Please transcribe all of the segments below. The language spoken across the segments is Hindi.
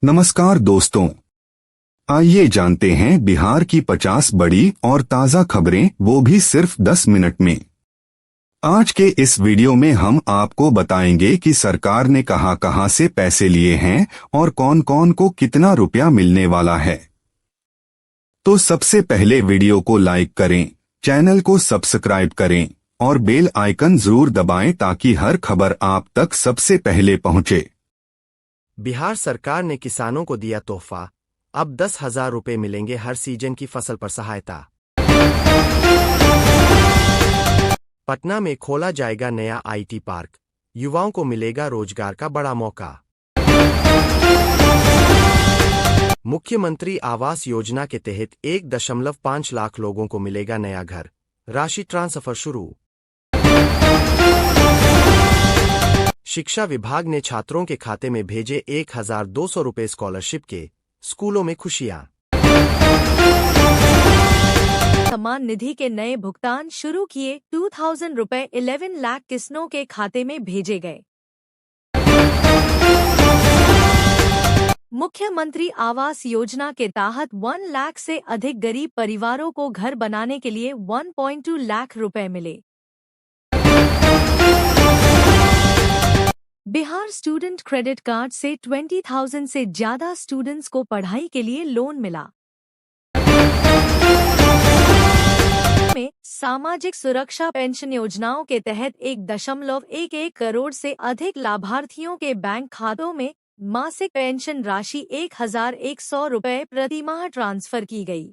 नमस्कार दोस्तों, आइए जानते हैं बिहार की 50 बड़ी और ताज़ा खबरें, वो भी सिर्फ 10 मिनट में। आज के इस वीडियो में हम आपको बताएंगे कि सरकार ने कहां से पैसे लिए हैं और कौन कौन को कितना रुपया मिलने वाला है। तो सबसे पहले वीडियो को लाइक करें, चैनल को सब्सक्राइब करें और बेल आइकन जरूर दबाएं ताकि हर खबर आप तक सबसे पहले पहुंचे। बिहार सरकार ने किसानों को दिया तोहफा, अब 10,000 रुपए मिलेंगे हर सीजन की फसल पर सहायता। पटना में खोला जाएगा नया आईटी पार्क, युवाओं को मिलेगा रोजगार का बड़ा मौका। मुख्यमंत्री आवास योजना के तहत 1.5 लाख लोगों को मिलेगा नया घर, राशि ट्रांसफर शुरू। शिक्षा विभाग ने छात्रों के खाते में भेजे 1,200 रुपए स्कॉलरशिप के, स्कूलों में खुशियां। सम्मान निधि के नए भुगतान शुरू किए, 2,000 रुपए 11 लाख किसानों के खाते में भेजे गए। मुख्यमंत्री आवास योजना के तहत 1 लाख से अधिक गरीब परिवारों को घर बनाने के लिए 1.2 लाख रुपए मिले। बिहार स्टूडेंट क्रेडिट कार्ड से 20,000 से ज्यादा स्टूडेंट्स को पढ़ाई के लिए लोन मिला। में सामाजिक सुरक्षा पेंशन योजनाओं के तहत 1.11 करोड़ से अधिक लाभार्थियों के बैंक खातों में मासिक पेंशन राशि 1,100 रुपए प्रति माह ट्रांसफर की गई।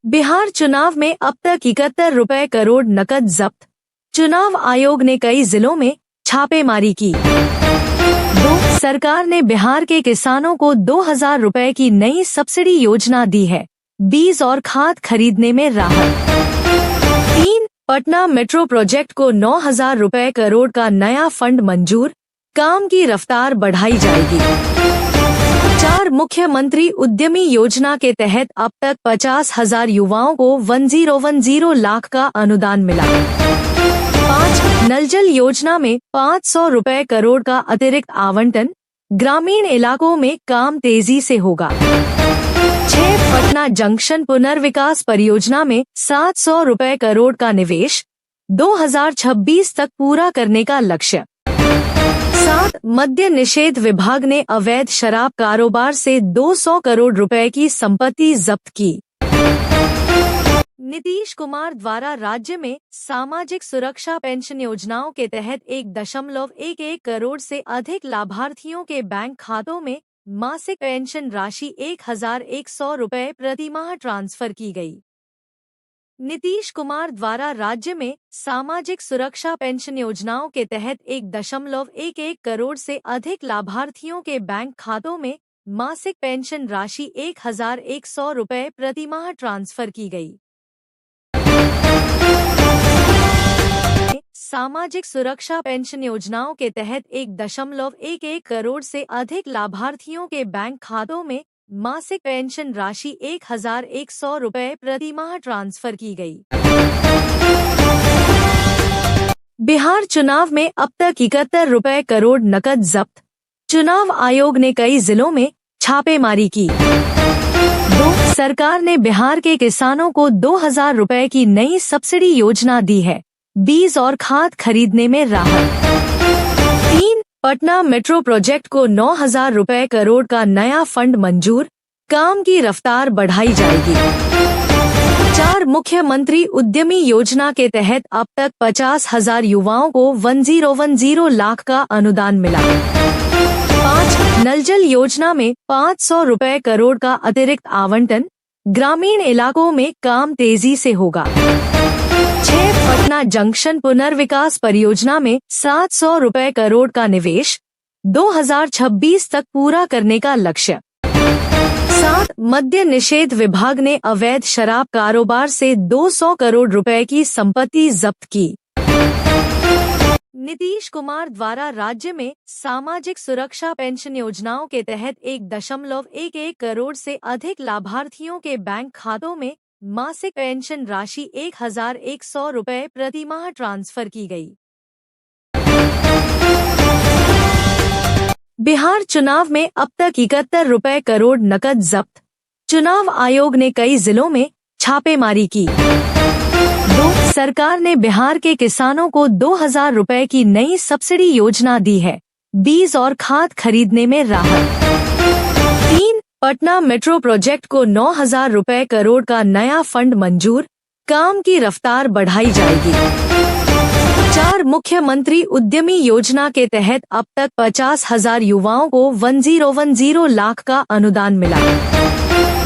बिहार चुनाव में अब तक 71 रुपए करोड़ नकद जब्त, चुनाव आयोग ने कई जिलों में छापेमारी की। सरकार ने बिहार के किसानों को 2,000 रुपए की नई सब्सिडी योजना दी है, बीज और खाद खरीदने में राहत। 3. पटना मेट्रो प्रोजेक्ट को 9,000 रुपए करोड़ का नया फंड मंजूर, काम की रफ्तार बढ़ाई जाएगी। 4. मुख्यमंत्री उद्यमी योजना के तहत अब तक 50,000 युवाओं को 1010 लाख का अनुदान मिला। 5. नल जल योजना में 500 रुपए करोड़ का अतिरिक्त आवंटन, ग्रामीण इलाकों में काम तेजी से होगा। 6. पटना जंक्शन पुनर्विकास परियोजना में 700 रुपए करोड़ का निवेश, 2026 तक पूरा करने का लक्ष्य। 7. मद्य निषेध विभाग ने अवैध शराब कारोबार से 200 करोड़ रुपए की संपत्ति जब्त की। नीतीश कुमार द्वारा राज्य में सामाजिक सुरक्षा पेंशन योजनाओं के तहत 1.11 करोड़ से अधिक लाभार्थियों के बैंक खातों में मासिक पेंशन राशि 1,100 रुपए प्रति माह ट्रांसफर की गई। नीतीश कुमार द्वारा राज्य में सामाजिक सुरक्षा पेंशन योजनाओं के तहत 1.11 करोड़ से अधिक लाभार्थियों के बैंक खातों में मासिक पेंशन राशि 1,100 रुपए प्रति माह ट्रांसफर की गई। सामाजिक सुरक्षा पेंशन योजनाओं के तहत 1.11 करोड़ से अधिक लाभार्थियों के बैंक खातों में मासिक पेंशन राशि 1,100 रुपए प्रति माह ट्रांसफर की गई। बिहार चुनाव में अब तक 71 रुपए करोड़ नकद जब्त, चुनाव आयोग ने कई जिलों में छापेमारी की। 2. सरकार ने बिहार के किसानों को 2,000 रुपए की नई सब्सिडी योजना दी है, बीज और खाद खरीदने में राहत। 3. पटना मेट्रो प्रोजेक्ट को 9,000 रुपए करोड़ का नया फंड मंजूर, काम की रफ्तार बढ़ाई जाएगी। 4. मुख्यमंत्री उद्यमी योजना के तहत अब तक 50,000 युवाओं को 1010 लाख का अनुदान मिला। 5. नल जल योजना में 500 रुपए करोड़ का अतिरिक्त आवंटन, ग्रामीण इलाकों में काम तेजी से होगा। 6. पटना जंक्शन पुनर्विकास परियोजना में 700 रुपए करोड़ का निवेश, 2026 तक पूरा करने का लक्ष्य। 7. मद्य निषेध विभाग ने अवैध शराब कारोबार से 200 करोड़ रुपए की संपत्ति जब्त की। नीतीश कुमार द्वारा राज्य में सामाजिक सुरक्षा पेंशन योजनाओं के तहत 1.11 करोड़ से अधिक लाभार्थियों के बैंक खातों में मासिक पेंशन राशि 1,100 रुपए प्रति माह ट्रांसफर की गई। बिहार चुनाव में अब तक 71 रुपए करोड़ नकद जब्त। चुनाव आयोग ने कई जिलों में छापेमारी की। 2. सरकार ने बिहार के किसानों को 2000 रुपए की नई सब्सिडी योजना दी है। बीज और खाद खरीदने में राहत। 3. पटना मेट्रो प्रोजेक्ट को 9000 रुपए करोड़ का नया फंड मंजूर, काम की रफ्तार बढ़ाई जाएगी। 4. मुख्यमंत्री उद्यमी योजना के तहत अब तक 50,000 युवाओं को 1010 लाख का अनुदान मिला।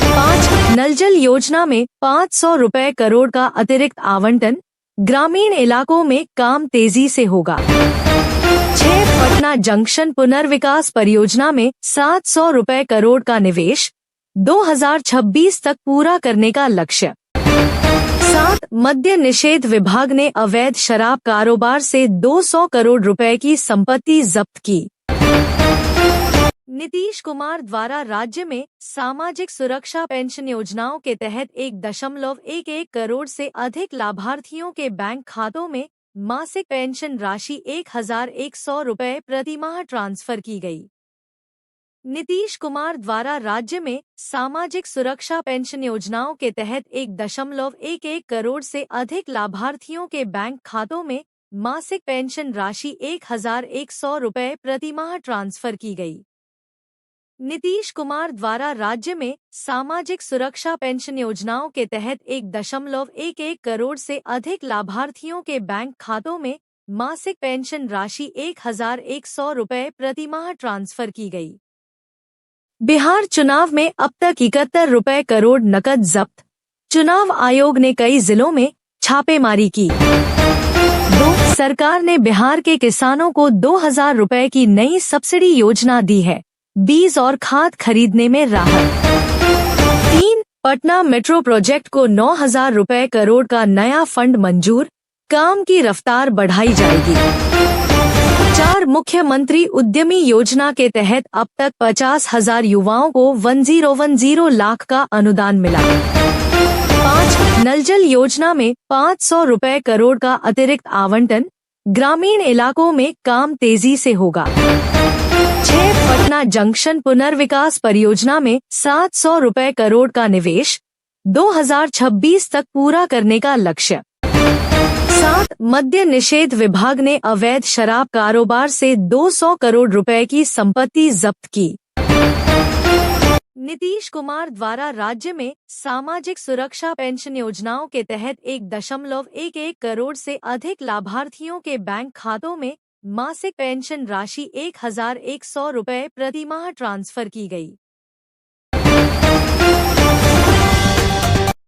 5. नल जल योजना में 500 रुपए करोड़ का अतिरिक्त आवंटन, ग्रामीण इलाकों में काम तेजी से होगा। 6. पटना जंक्शन पुनर्विकास परियोजना में 700 रुपए करोड़ का निवेश, 2026 तक पूरा करने का लक्ष्य। 7. मद्य निषेध विभाग ने अवैध शराब कारोबार से 200 करोड़ रुपए की संपत्ति जब्त की। नीतीश कुमार द्वारा राज्य में सामाजिक सुरक्षा पेंशन योजनाओं के तहत 1.11 करोड़ से अधिक लाभार्थियों के बैंक खातों में मासिक पेंशन राशि 1100 रुपए प्रतिमाह ट्रांसफर की गई। नीतीश कुमार द्वारा राज्य में सामाजिक सुरक्षा पेंशन योजनाओं के तहत 1.11 करोड़ से अधिक लाभार्थियों के बैंक खातों में मासिक पेंशन राशि 1100 रुपए प्रतिमाह ट्रांसफर की गई। नीतीश कुमार द्वारा राज्य में सामाजिक सुरक्षा पेंशन योजनाओं के तहत 1.11 करोड़ से अधिक लाभार्थियों के बैंक खातों में मासिक पेंशन राशि 1100 रुपए प्रतिमाह ट्रांसफर की गई। बिहार चुनाव में अब तक 71 रुपए करोड़ नकद जब्त। चुनाव आयोग ने कई जिलों में छापेमारी की। 2. सरकार ने बिहार के किसानों को 2000 रुपए की नई सब्सिडी योजना दी है। बीज और खाद खरीदने में राहत। 3. पटना मेट्रो प्रोजेक्ट को 9000 रुपए करोड़ का नया फंड मंजूर, काम की रफ्तार बढ़ाई जाएगी। 4. मुख्यमंत्री उद्यमी योजना के तहत अब तक 50,000 युवाओं को 1010 लाख का अनुदान मिला। 5. नल जल योजना में 500 रुपए करोड़ का अतिरिक्त आवंटन, ग्रामीण इलाकों में काम तेजी से होगा। 6. पटना जंक्शन पुनर्विकास परियोजना में 700 रुपए करोड़ का निवेश, 2026 तक पूरा करने का लक्ष्य। 7. मद्य निषेध विभाग ने अवैध शराब कारोबार से 200 करोड़ रुपए की संपत्ति जब्त की। नीतीश कुमार द्वारा राज्य में सामाजिक सुरक्षा पेंशन योजनाओं के तहत 1.11 करोड़ से अधिक लाभार्थियों के बैंक खातों में मासिक पेंशन राशि 1100 रुपए प्रतिमाह ट्रांसफर की गई।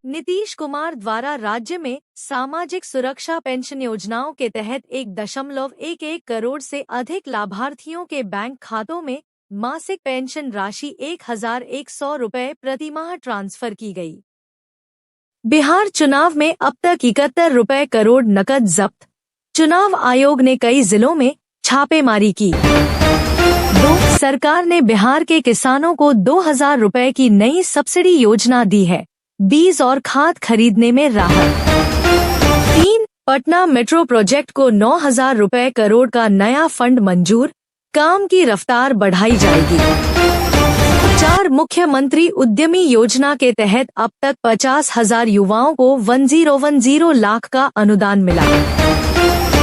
नीतीश कुमार द्वारा राज्य में सामाजिक सुरक्षा पेंशन योजनाओं के तहत 1.11 करोड़ से अधिक लाभार्थियों के बैंक खातों में मासिक पेंशन राशि 1100 रुपए प्रतिमाह ट्रांसफर की गई। बिहार चुनाव में अब तक 71 रुपए करोड़ नकद जब्त। चुनाव आयोग ने कई जिलों में छापेमारी की। 2. सरकार ने बिहार के किसानों को 2000 रुपए की नई सब्सिडी योजना दी है। बीज और खाद खरीदने में राहत। 3. पटना मेट्रो प्रोजेक्ट को 9000 रुपए करोड़ का नया फंड मंजूर, काम की रफ्तार बढ़ाई जाएगी। 4. मुख्यमंत्री उद्यमी योजना के तहत अब तक 50,000 युवाओं को 1010 लाख का अनुदान मिला।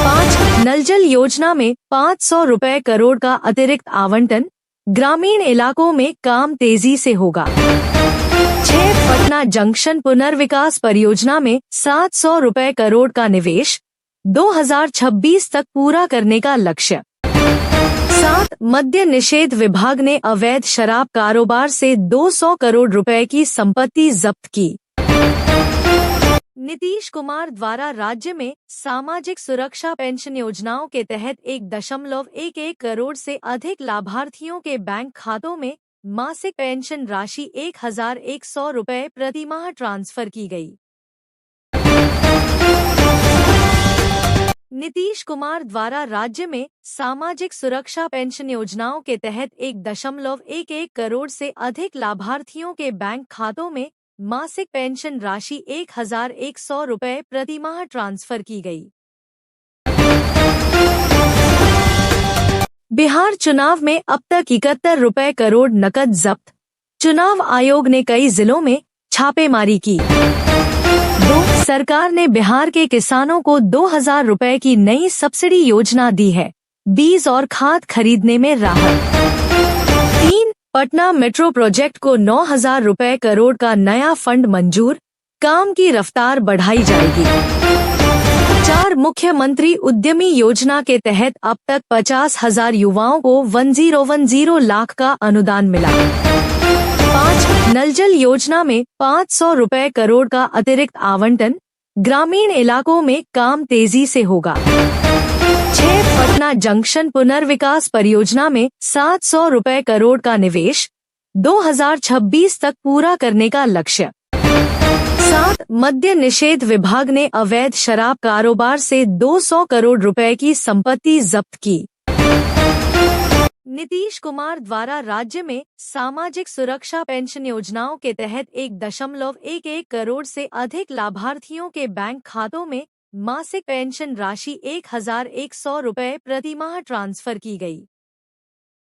5. नल जल योजना में 500 रुपए करोड़ का अतिरिक्त आवंटन, ग्रामीण इलाकों में काम तेजी से होगा। 6. पटना जंक्शन पुनर्विकास परियोजना में 700 रुपए करोड़ का निवेश, 2026 तक पूरा करने का लक्ष्य। 7. मद्य निषेध विभाग ने अवैध शराब कारोबार से 200 करोड़ रुपए की संपत्ति जब्त की। नीतीश कुमार द्वारा राज्य में सामाजिक सुरक्षा पेंशन योजनाओं के तहत 1.11 करोड़ से अधिक लाभार्थियों के बैंक खातों में मासिक पेंशन राशि 1100 रुपए प्रतिमाह ट्रांसफर की गई। नीतीश कुमार द्वारा राज्य में सामाजिक सुरक्षा पेंशन योजनाओं के तहत 1.11 करोड़ से अधिक लाभार्थियों के बैंक खातों में मासिक पेंशन राशि 1100 रुपए प्रतिमाह ट्रांसफर की गई। बिहार चुनाव में अब तक 71 रुपए करोड़ नकद जब्त। चुनाव आयोग ने कई जिलों में छापेमारी की। 2. सरकार ने बिहार के किसानों को 2000 रुपए की नई सब्सिडी योजना दी है। बीज और खाद खरीदने में राहत। 3. पटना मेट्रो प्रोजेक्ट को 9000 रुपए करोड़ का नया फंड मंजूर, काम की रफ्तार बढ़ाई जाएगी। 4. मुख्यमंत्री उद्यमी योजना के तहत अब तक 50,000 युवाओं को 1010 लाख का अनुदान मिला। 5. नल जल योजना में 500 रुपए करोड़ का अतिरिक्त आवंटन, ग्रामीण इलाकों में काम तेजी से होगा। 6. पटना जंक्शन पुनर्विकास परियोजना में 700 रुपए करोड़ का निवेश, 2026 तक पूरा करने का लक्ष्य। 7. मद्य निषेध विभाग ने अवैध शराब कारोबार से 200 करोड़ रुपए की संपत्ति जब्त की। नीतीश कुमार द्वारा राज्य में सामाजिक सुरक्षा पेंशन योजनाओं के तहत 1.11 करोड़ से अधिक लाभार्थियों के बैंक खातों में मासिक पेंशन राशि 1100 रुपए प्रतिमाह ट्रांसफर की गई।